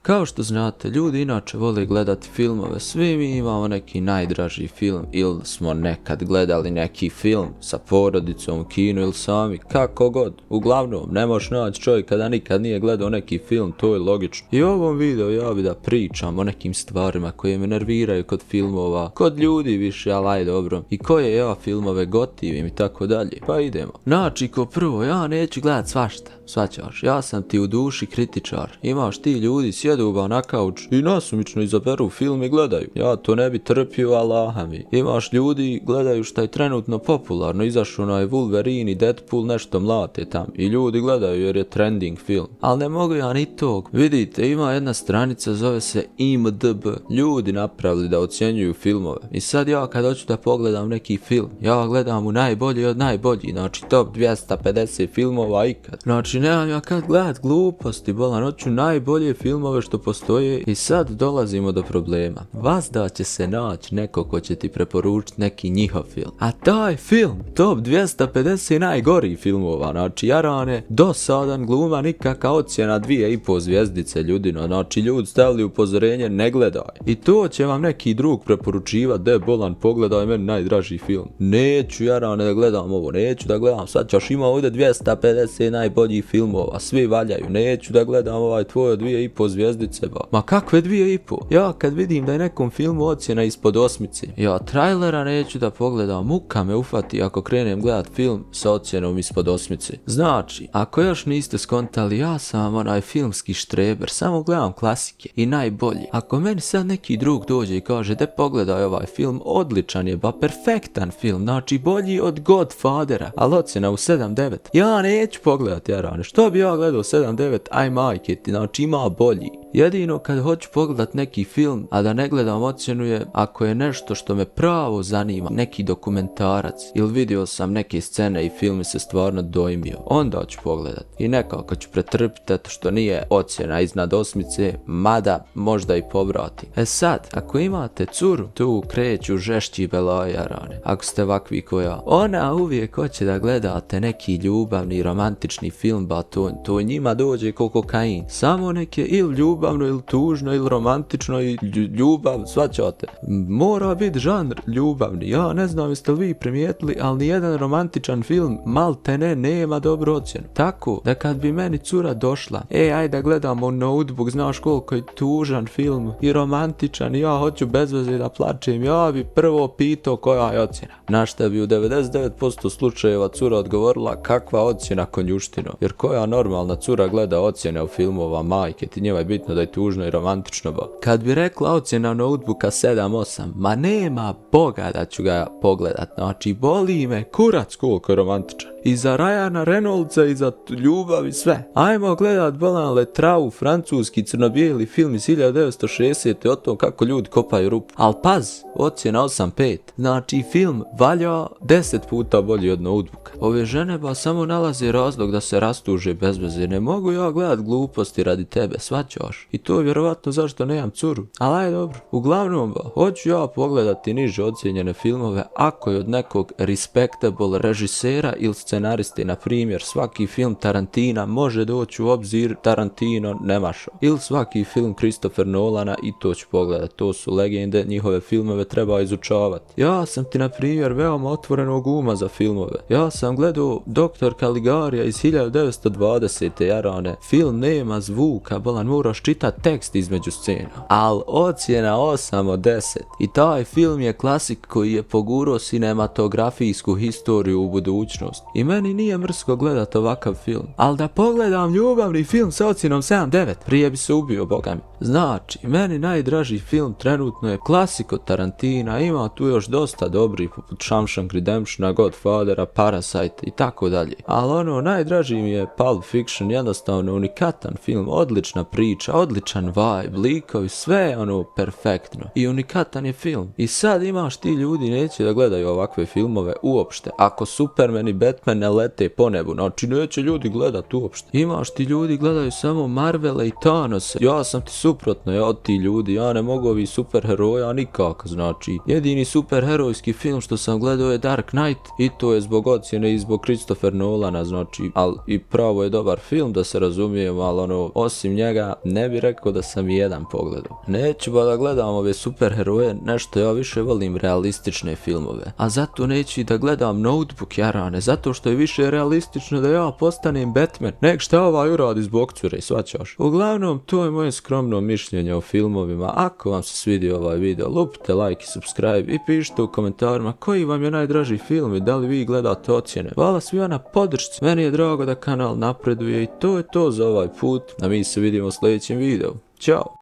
Kao što znate, ljudi inače vole gledati filmove, svi mi imamo neki najdraži film ili smo nekad gledali neki film sa porodicom u kinu ili sami, kako god. Uglavnom, ne možeš naći čovjeka da nikad nije gledao neki film, to je logično. I u ovom videu ja bi da pričam o nekim stvarima koje me nerviraju kod filmova, kod ljudi više, ali aj dobro, i koje ja filmove gotivim i tako dalje. Pa idemo. Znači, ko prvo, ja neću gledat svašta. Svaćaš, ja sam ti u duši kritičar. Imaš ti ljudi sjedu na kauč i nasumično izaberu film i gledaju. Ja to ne bi trpio, Allaha mi. Imaš ljudi gledaju šta je trenutno popularno. Izašao onaj Wolverine i Deadpool, nešto mlate tam. I ljudi gledaju jer je trending film. Ali ne mogu ja ni tog. Vidite, ima jedna stranica, zove se IMDb. Ljudi napravili da ocjenjuju filmove. I sad ja kad hoću da pogledam neki film, ja gledam u najbolji od najboljih. Znači top 250 filmova ikad. Znači nemam ja kad gledat gluposti, bolan, hoću najbolje filmove što postoje. I sad dolazimo do problema. Vazda će se naći neko ko će ti preporučiti neki njihov film. A taj film, top 250 najgorih filmova, znači jarane, dosadan, gluma, nikakva ocjena 2,5 zvjezdice ljudino, znači ljudi stavili upozorenje, ne gledaj. I to će vam neki drug preporučivat, de bolan, pogledaj meni najdraži film. Neću jarane da gledam ovo, neću da gledam, sad ćeš ima ovdje 250 najboljih filmova, svi valjaju, neću da gledam ovaj tvoj 2,5 zvjezdice, ba. Ma kakve 2,5? Ja kad vidim da je nekom filmu ocjena ispod 8, ja trailera neću da pogledam, muka me ufati ako krenem gledat film sa ocjenom ispod 8. Znači, ako još niste skontali, ja sam onaj filmski štreber, samo gledam klasike i najbolje. Ako meni sad neki drug dođe i kaže da pogledaj ovaj film, odličan je, ba perfektan film, znači bolji od Godfathera, ali ocjena u 7,9. Ja neću pogledat, jarane, što bi ja gledao 7,9, aj majke ti, znači ima bolji. Jedino kad hoću pogledat neki film, a da ne gledam ocjenu je ako je nešto što me pravo zanima, neki dokumentarac, ili vidio sam neke scene i film mi se stvarno dojmio, onda ću pogledat. I nekako ću pretrpiti što nije ocjena iznad 8, mada možda i povrati. E sad, ako imate curu, tu kreću žešći belajarane. Ako ste ovakvi ko ja, ona uvijek hoće da gledate neki ljubavni, romantični film, ba to njima dođe ko kokain. Samo neke ili ljubavno, ili tužno, ili romantično, i ljubav, svaćate. Mora biti žanr ljubavni. Ja ne znam jeste li vi primijetili, ali nijedan romantičan film maltene nema dobru ocjenu. Tako da kad bi meni cura došla, ajde da gledamo Notebook, znaš koliko je tužan film i romantičan, ja hoću bez veze da plačem, ja bi prvo pitao koja je ocjena. Na šta bi u 99% slučajeva cura odgovorila kakva ocjena konjuštino. Jer koja normalna cura gleda ocjene u filmova, majke ti, njeva je bitno da je tužno i romantično, ba. Kad bi rekla ocjena Notebooka 7,8, ma nema boga da ću ga pogledat, znači boli me kurac koliko je romantičan. I za Ryana Reynoldsa i za ljubav i sve. Ajmo gledat bolan Le Trau, francuski crno-bijeli film iz 1960. o tom kako ljudi kopaju rupu. Al paz, ocjena 8,5. Znači film valja 10 puta bolji od Notebooka. Ove žene ba samo nalaze razlog da se rastuže bez veze. Ne mogu ja gledat gluposti radi tebe, svaćaš. I to je vjerovatno zašto nemam curu. Ali aj dobro. Uglavnom ba, hoću ja pogledati niže ocjenjene filmove ako je od nekog respectable režisera ili scenariste, na primjer svaki film Tarantina može doći u obzir, Tarantino nemašao. Ili svaki film Christopher Nolana, i to ću pogledat, to su legende, njihove filmove treba izučavati. Ja sam ti na primjer veoma otvorenog uma za filmove. Ja sam gledao Dr. Caligarija iz 1920. jarane. Film nema zvuka, bolan, moraš čitat tekst između scena. Al ocjena 8 od 10. I taj film je klasik koji je pogurao sinematografijsku historiju u budućnost. I meni nije mrsko gledat ovakav film. Al da pogledam ljubavni film sa ocjenom 7,9, prije bi se ubio, boga mi. Znači, meni najdraži film trenutno je klasik od Tarantina, ima tu još dosta dobrih poput Shawshank Redemptiona, Godfathera, Parasite i tako dalje. Ali ono, najdraži mi je Pulp Fiction, jednostavno unikatan film, odlična priča, odličan vibe, likovi, sve ono perfektno. I unikatan je film. I sad imaš ti ljudi neće da gledaju ovakve filmove uopšte. Ako Superman i Batman ne lete po nebu, znači neće ljudi gledat uopšte. Imaš ti ljudi gledaju samo Marvela i Thanose. Ja sam ti suprotno je od ti ljudi, ja ne mogu ovih superheroja nikako, znači. Jedini superherojski film što sam gledao je Dark Knight i to je zbog ocjene i zbog Christopher Nolana, znači, ali i pravo je dobar film da se razumijemo, ali ono, osim njega ne bi rekao da sam i jedan pogledao. Neću ba da gledam ove superheroje, nešto ja više volim realistične filmove, a zato neću i da gledam Notebook, jarane, zato što je više realistično da ja postanem Batman, nek šta ovaj uradi zbog cure, svaćaš. Uglavnom, to je moje skromno mišljenje o filmovima. Ako vam se svidio ovaj video, lupite like i subscribe i pišite u komentarima koji vam je najdraži film i da li vi gledate ocjene. Hvala svima na podršci, meni je drago da kanal napreduje i to je to za ovaj put, a mi se vidimo u sljedećem videu. Ćao!